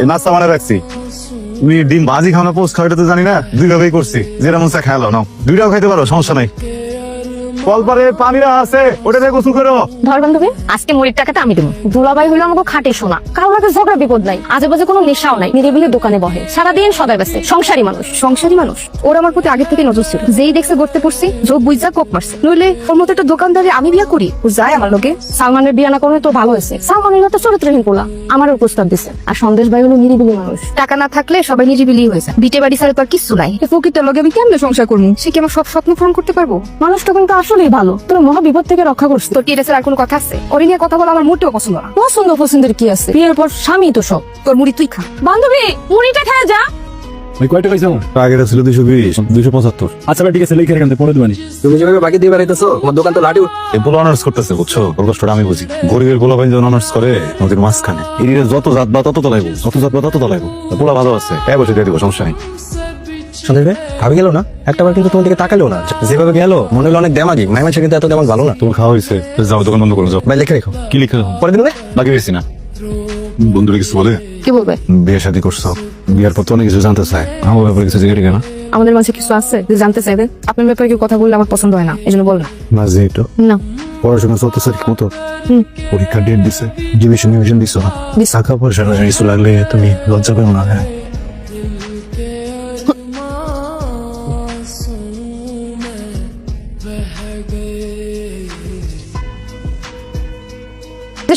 এই নাস্তা মানে রাখছি, তুমি ডিম ভাজি খাও না পোস্ট খাও এটা তো জানি না, দুই ভাবেই করছি, যেটা মন চায় খাইলো নাও, দুইটাও খাইতে পারো, সমস্যা নাই। কলপারে পানিরা আছে, ওটাতে গোসল করো। ধর বান্ধবী, আজকে মুড়ির টাকাটা আমি দেবো। দুলাভাই হলো আমাকে খাটে শোনা, কারোর আগে ঝগড়া বিপদ নাই, আজে বাজে কোনো নেশাও নাই, নিরিবিলি দোকানে বহে, সারাদিন সদাই বেছে, সংসারী মানুষ। ওর আমার প্রতি আগে থেকে নজর ছিল, যেই দেখছে গড়তে পড়ছি যোগ বুঝা কোপ মারছে, নইলে ওর মতো একটা দোকানদারে আমি বিয়া করি, ও যায় আমার লোকে। সালমানের বিয়া না করলে তো ভালো হয়েছে, সালমানের মতো চরিত্রহীন পোলা আমারও প্রস্তাব দিছে। আর সন্দেশ ভাই হলো নিরিবিলি মানুষ, টাকা না থাকলে সবাই নিরিবিলি হয়েছে, বিটে বাড়ি ছাড়া তো আর কিছু নাই। ফকিরটার লগে আমি কেমনে সংসার করবো? সে কি আমার সব স্বপ্ন পূরণ করতে পারবো? মানুষটা কিন্তু আসলেই ভালো, তোর মহা বিপদ থেকে রক্ষা করছে। তোর কি এটা আর কোনো কথা আছে? ওর নিয়ে কথা বলা আমার মোটেও পছন্দ না। পছন্দের কি আছে? বিয়ের পর স্বামী তো সব। তোর মুড়ি তুই খা। বান্ধবী, মুড়িটা খেয়ে যা। ভাই কয়টা খাইছো? আগেটা ছিল 220, 275। আচ্ছা ভাই ঠিক আছে, লিখে রাখেন, পরে দিবানি। তুমি যেভাবে বাকি দিয়ে বেড়াইতেছো, আমার দোকান তো লাঠি। এই পোলা অনার্স করতেছে, বুঝছো? ওর কষ্টটা আমি বুঝি। গরিবের পোলা ভাই যখন অনার্স করে নদীর মাঝখানে, এর যত জাত বা তত তলাইবো, পোলা ভালো আছে, বসে দিয়ে দিব, সমস্যা নেই। সন্দেশ ভাই ভাবি গেল না, একটাবার কিন্তু তোমার দিকে তাকালো না, যেভাবে গেল মনে হলো অনেক দেমাগি। মাইমানসা কিন্তু এত দেমাগ ভালো না। তোমার খাওয়া হয়েছে, যাও দোকান বন্ধ করো, যাও। ভাই লিখে রেখো, কি লিখে পরে দিন। বাকি বেশি না। বন্ধুরা কিছু বলে? কি বলবে? বিয়ে শাদী করছো, বিয়ের পর তো অনেক কিছু জানতে চায়, আমার ব্যাপারে কিছু জিজ্ঞেস না। আমাদের মাঝে কিছু আছে যে জানতে চাইবে? আপনার ব্যাপারে কেউ কথা বললে আমার পছন্দ হয় না, এই জন্য বল না। না যেহেতু না। পড়াশোনা চলতেছে ঠিক মতো, হুম। পরীক্ষা ডেট দিছে, ডিভিশন দিছো, টাকা পয়সা কিছু লাগলে তুমি লজ্জা পেও না। হ্যাঁ,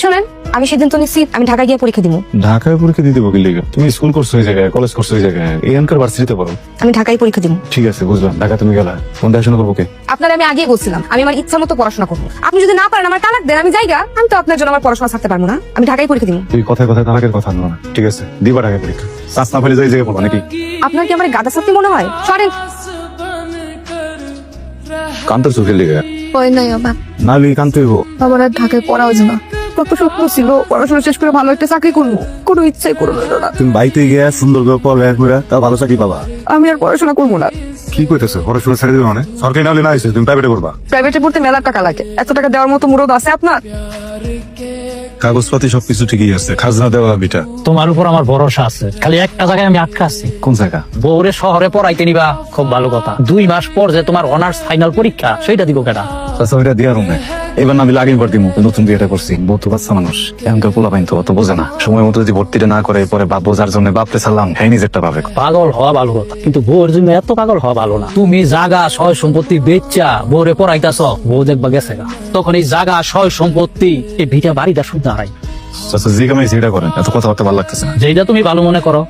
শোনেন, আমি সিদ্ধান্ত নিচ্ছি আমি ঢাকা গিয়ে পরীক্ষা দিব। ঢাকায় পরীক্ষা দিতে বকি লেগে? তুমি স্কুল করছো এই জায়গায়, কলেজ করছো এই জায়গায়, এখানকার ভার্সিটিতে পড়ো। আমি ঢাকায় পরীক্ষা দিব। ঠিক আছে, বুঝলাম। ঢাকা তুমি গেলা, কোন দেখাশোনা করবো কে? আপনার আমি আগেই বলছিলাম আমি আমার ইচ্ছা মতো পড়াশোনা করবো। আপনি যদি না পারেন আমার তালাক দেন, আমি যাইগা। আমি তো আপনার জন্য আমার পড়াশোনা ছাড়তে পারবো না, আমি ঢাকায় পরীক্ষা দিব। তুই কথায় কথায় তালাকের কথা আনবো না, ঠিক আছে? দিবা ঢাকায় পরীক্ষা, চাষ না ফেলে যাই জায়গায় পড়বো নাকি? আপনার কি আমার গাদা সাথী মনে হয়? সরেন। কান্তর চোখের লেগে ওই নাই বাবা, নালি কান্তই হো। আমার আর ঢাকায় পড়া হয়েছে না। কত স্বপ্ন ছিল পড়াশোনা শেষ করে ভালো একটা চাকরি করবো, কোনো ইচ্ছাই করবো না। তুমি বাইতে গিয়ে সুন্দর করে পড়ালেখা করে তা ভালো চাকরি পাবা। আমি আর পড়াশোনা করবো না। কি কইতেছো? পড়াশোনা ছেড়ে দিবে মানে? সরকারি না হলে না হয়েছে, তুমি প্রাইভেটে করবা? প্রাইভেটে পড়তে মেলা টাকা লাগে, এত টাকা দেওয়ার মতো মুরদ আছে আপনার? কাগজপাতি সবকিছু ঠিকই আছে, খাজনা দেওয়া বিটা। তোমার উপর আমার ভরসা আছে, খালি একটা জায়গায় আমি আটকা আছি। কোন জায়গা? বউরে শহরে পড়াইতে নিবা, খুব ভালো কথা। 2 মাস পর যে তোমার অনার্স ফাইনাল পরীক্ষা, সেটা দিব কেটা? আচ্ছা ওইটা দিয়া রুমে এবার না আমি লাগিন পর দিমু। নতুন বিয়েটা করছি, বউ তো বাচ্চা মানুষ, এখনকার পোলা পাইন তো অত বোঝে না। সময় মতো যদি ভর্তিটা না করে পরে বাপ বোঝার জন্য বাপরে ছাড়লাম, হ্যাঁ নিজেরটা পাবে। পাগল হওয়া ভালো কথা, কিন্তু বউর জন্য এত পাগল হওয়া ভালো না। তুমি জাগা সয় সম্পত্তি বেচা বউরে পড়াইতাছ, বউ দেখবা গেছে গা। তখন এই জাগা সয় সম্পত্তি এই ভিটা বাড়িটা শুদ্ধ হারাই। আচ্ছা যে কামাই সেটা করেন, এত কথাবার্তা ভালো লাগতেছে না। যেটা তুমি ভালো মনে করো।